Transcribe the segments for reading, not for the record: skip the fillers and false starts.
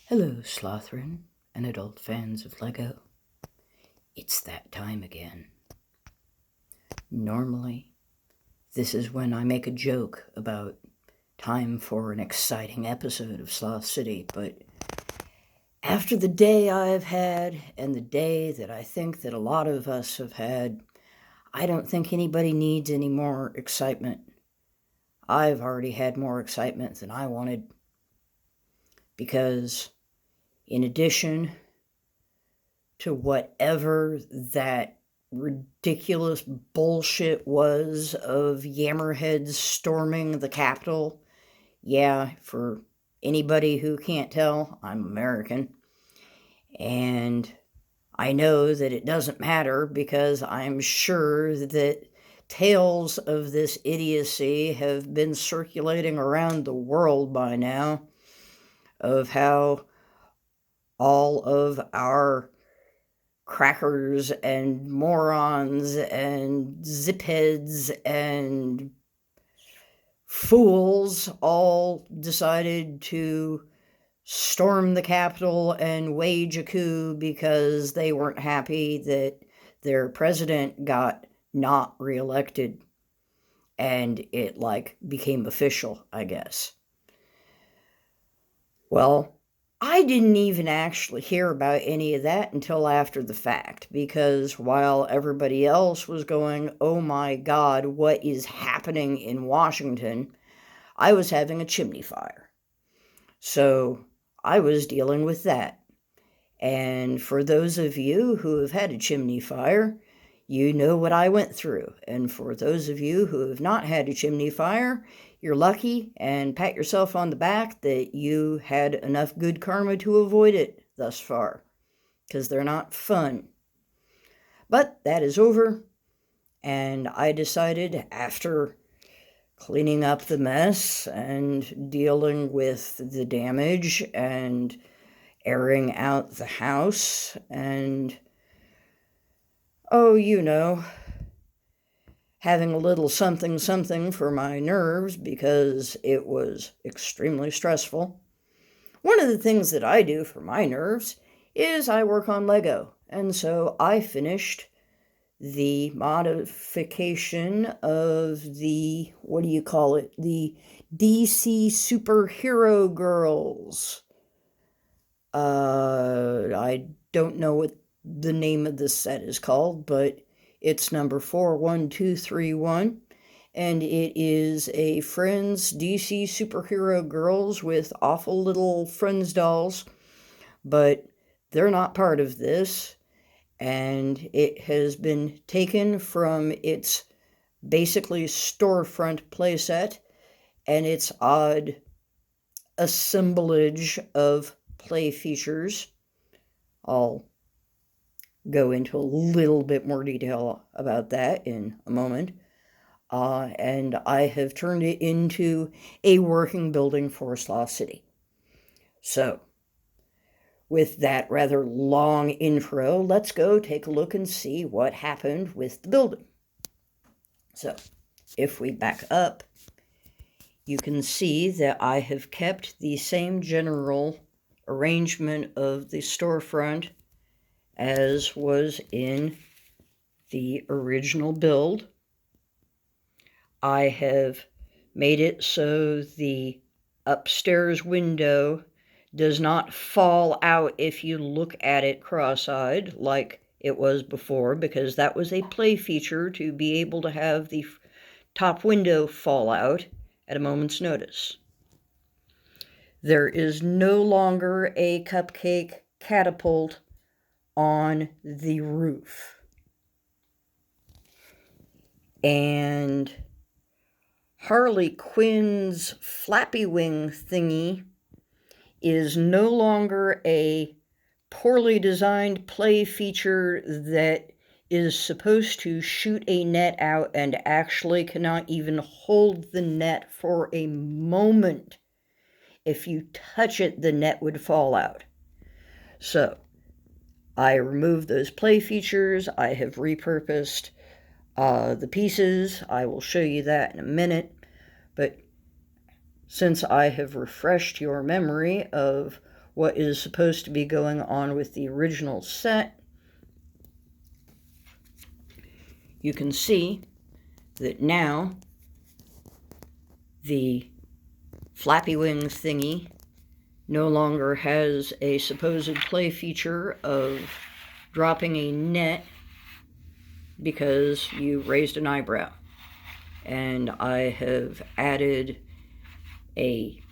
Hello, Slothrin and adult fans of Lego. It's that time again. Normally, this is when I make a joke about time for an exciting episode of Sloth City, but after the day I've had and the day that I think that a lot of us have had, I don't think anybody needs any more excitement. I've already had more excitement than I wanted because, in addition to whatever that ridiculous bullshit was of Yammerheads storming the Capitol. Yeah, for anybody who can't tell, I'm American. And I know that it doesn't matter because I'm sure that tales of this idiocy have been circulating around the world by now of how all of our crackers and morons and zipheads and fools all decided to storm the Capitol and wage a coup because they weren't happy that their president got not reelected. And it became official, I guess. Well, I didn't even actually hear about any of that until after the fact, because while everybody else was going, oh my God, what is happening in Washington, I was having a chimney fire. So I was dealing with that. And for those of you who have had a chimney fire, you know what I went through. And for those of you who have not had a chimney fire, you're lucky and pat yourself on the back that you had enough good karma to avoid it thus far, because they're not fun. But that is over, and I decided after cleaning up the mess and dealing with the damage and airing out the house and, having a little something something for my nerves because it was extremely stressful. One of the things that I do for my nerves is I work on Lego, and so I finished the modification of the, the DC Superhero Girls. I don't know what the name of this set is called, but it's number 41231, and it is a Friends DC Superhero Girls with awful little Friends dolls, but they're not part of this, and it has been taken from its basically storefront playset and its odd assemblage of play features. I'll go into a little bit more detail about that in a moment. And I have turned it into a working building for Sloth City. So, with that rather long intro, let's go take a look and see what happened with the building. So, if we back up, you can see that I have kept the same general arrangement of the storefront as was in the original build. I have made it so the upstairs window does not fall out if you look at it cross-eyed like it was before, because that was a play feature to be able to have the top window fall out at a moment's notice. There is no longer a cupcake catapult on the roof. And Harley Quinn's flappy wing thingy is no longer a poorly designed play feature that is supposed to shoot a net out and actually cannot even hold the net for a moment. If you touch it, the net would fall out. So, I removed those play features. I have repurposed the pieces. I will show you that in a minute. But since I have refreshed your memory of what is supposed to be going on with the original set, you can see that now the flappy wing thingy no longer has a supposed play feature of dropping a net because you raised an eyebrow. And I have added a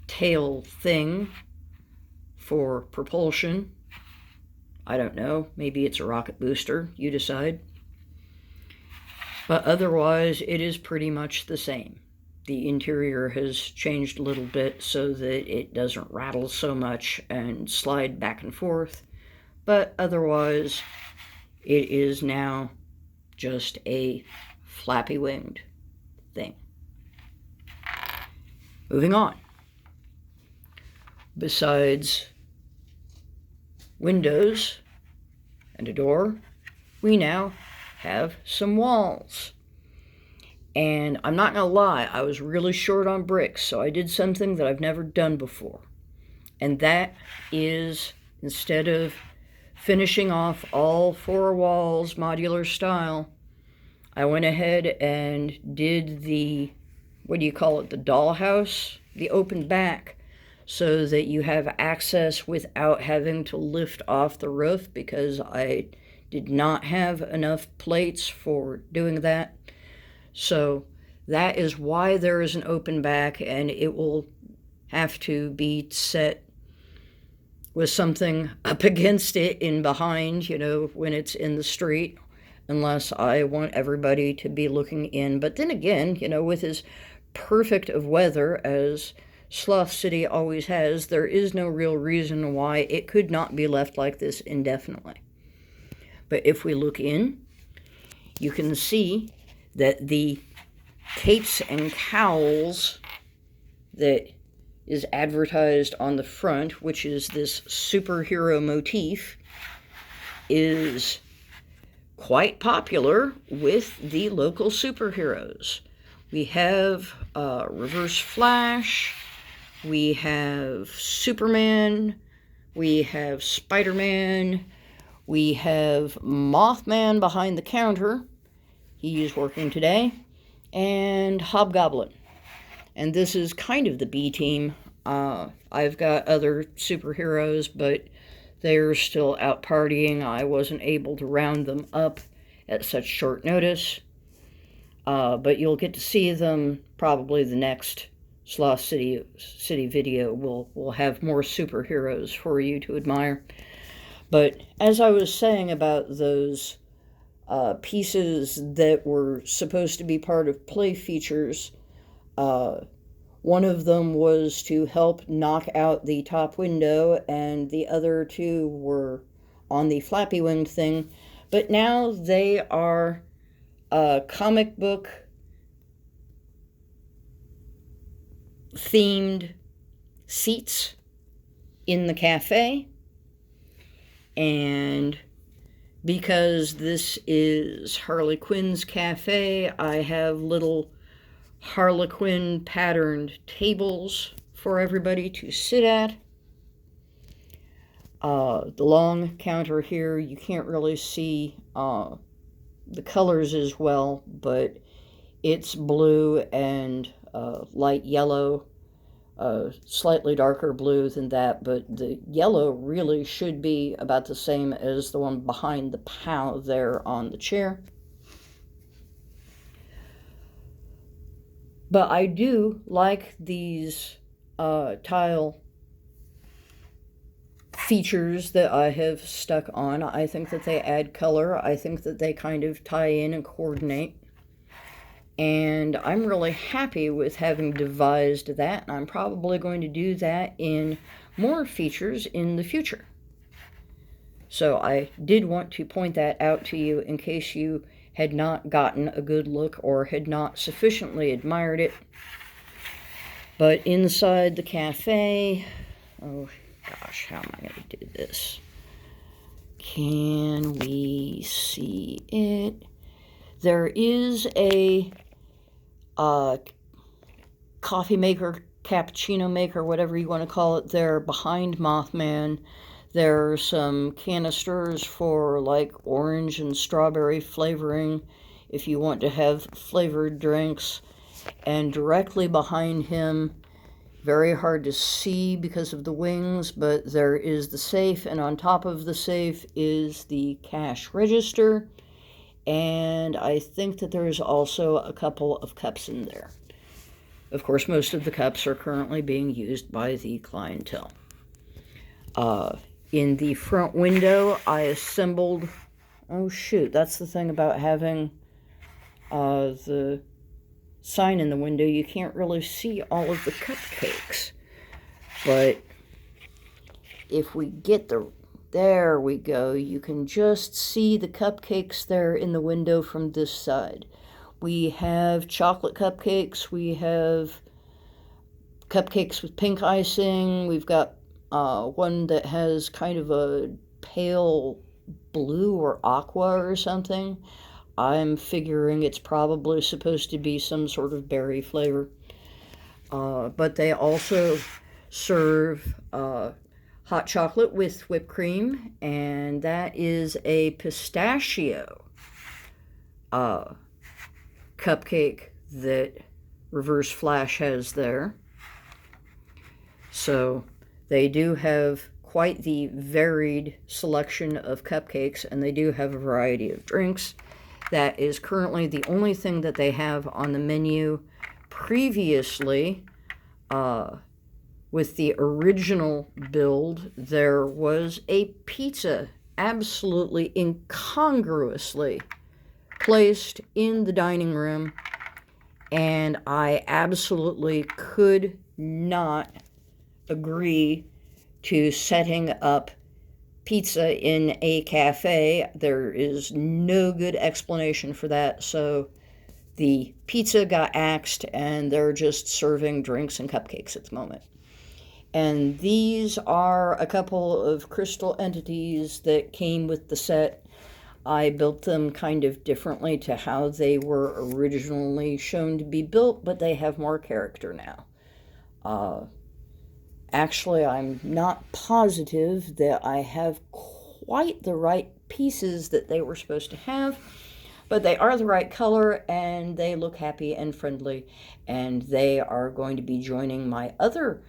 tail thing for propulsion. I don't know, maybe it's a rocket booster, you decide. But otherwise, it is pretty much the same. The interior has changed a little bit so that it doesn't rattle so much and slide back and forth. But otherwise, it is now just a flappy-winged thing. Moving on. Besides windows and a door, we now have some walls. And I'm not gonna lie, I was really short on bricks, so I did something that I've never done before. And that is, instead of finishing off all 4 walls modular style, I went ahead and did the, what do you call it, the dollhouse, the open back, so that you have access without having to lift off the roof, because I did not have enough plates for doing that. So that is why there is an open back, and it will have to be set with something up against it in behind, you know, when it's in the street, unless I want everybody to be looking in. But then again, you know, with as perfect of weather as Sloth City always has, there is no real reason why it could not be left like this indefinitely. But if we look in, you can see that the capes and cowls that is advertised on the front, which is this superhero motif, is quite popular with the local superheroes. We have Reverse Flash, we have Superman, we have Spider-Man, we have Mothman behind the counter, he's working today, and Hobgoblin. And this is kind of the B team. I've got other superheroes, but they're still out partying. I wasn't able to round them up at such short notice. But you'll get to see them probably the next Sloth City video. We'll have more superheroes for you to admire. But as I was saying about those pieces that were supposed to be part of play features, one of them was to help knock out the top window, and the other 2 were on the flappy winged thing. But now they are comic book themed seats in the cafe. And because this is Harley Quinn's cafe, I have little Harlequin patterned tables for everybody to sit at. The long counter here, you can't really see the colors as well, but it's blue and light yellow, slightly darker blue than that, but the yellow really should be about the same as the one behind the POW there on the chair. But I do like these tile features that I have stuck on. I think that they add color. I think that they kind of tie in and coordinate. And I'm really happy with having devised that, and I'm probably going to do that in more features in the future. So I did want to point that out to you in case you had not gotten a good look or had not sufficiently admired it. But inside the cafe, oh gosh, how am I going to do this? Can we see it? There is a coffee maker cappuccino maker, whatever you want to call it, there behind Mothman. There are some canisters for like orange and strawberry flavoring if you want to have flavored drinks. And directly behind him, very hard to see because of the wings, but there is the safe, and on top of the safe is the cash register. And I think that there is also a couple of cups in there. Of course, most of the cups are currently being used by the clientele. In the front window, I assembled... Oh, shoot, that's the thing about having the sign in the window. You can't really see all of the cupcakes. But if we get the... There we go. You can just see the cupcakes there in the window from this side. We have chocolate cupcakes. We have cupcakes with pink icing. We've got one that has kind of a pale blue or aqua or something. I'm figuring it's probably supposed to be some sort of berry flavor. But they also serve hot chocolate with whipped cream, and that is a pistachio cupcake that Reverse Flash has there. So they do have quite the varied selection of cupcakes, and they do have a variety of drinks. That is currently the only thing that they have on the menu. Previously, with the original build, there was a pizza absolutely incongruously placed in the dining room, and I absolutely could not agree to setting up pizza in a cafe. There is no good explanation for that, so the pizza got axed, and they're just serving drinks and cupcakes at the moment. And these are a couple of crystal entities that came with the set. I built them kind of differently to how they were originally shown to be built, but they have more character now. Actually, I'm not positive that I have quite the right pieces that they were supposed to have, but they are the right color, and they look happy and friendly, and they are going to be joining my other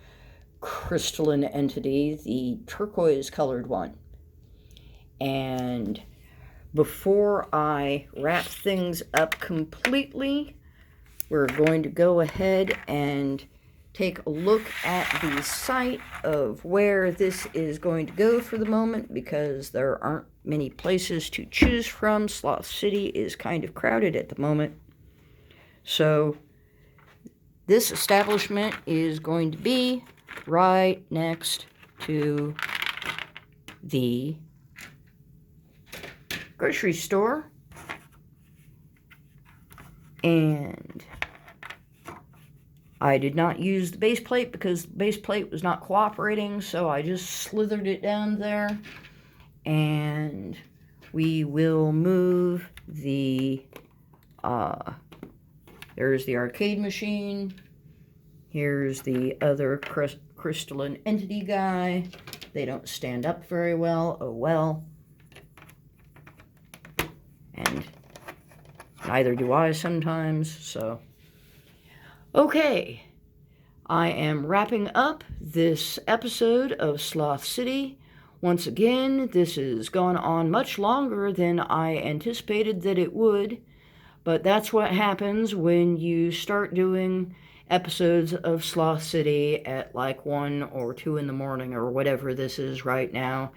crystalline entity, the turquoise colored one. And before I wrap things up completely, we're going to go ahead and take a look at the site of where this is going to go for the moment, because there aren't many places to choose from. Sloth City is kind of crowded at the moment. So this establishment is going to be right next to the grocery store, and I did not use the base plate because the base plate was not cooperating, so I just slithered it down there, and we will move the there's the arcade machine. Here's the other crystalline entity guy. They don't stand up very well. Oh well. And neither do I sometimes, so. Okay. I am wrapping up this episode of Sloth City. Once again, this has gone on much longer than I anticipated that it would, but that's what happens when you start doing episodes of Sloth City at like 1 or 2 in the morning or whatever this is right now,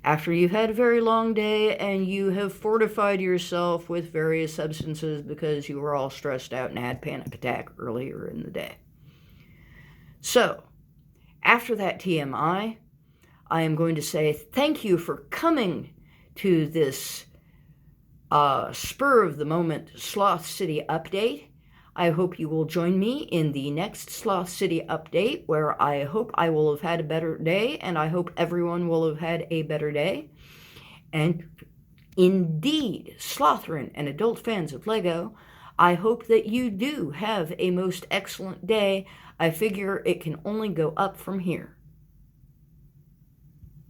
after you've had a very long day and you have fortified yourself with various substances because you were all stressed out and had panic attack earlier in the day. So, after that TMI, I am going to say thank you for coming to this spur of the moment Sloth City update. I hope you will join me in the next Sloth City update, where I hope I will have had a better day, and I hope everyone will have had a better day. And indeed, Slothrin and adult fans of Lego, I hope that you do have a most excellent day. I figure it can only go up from here.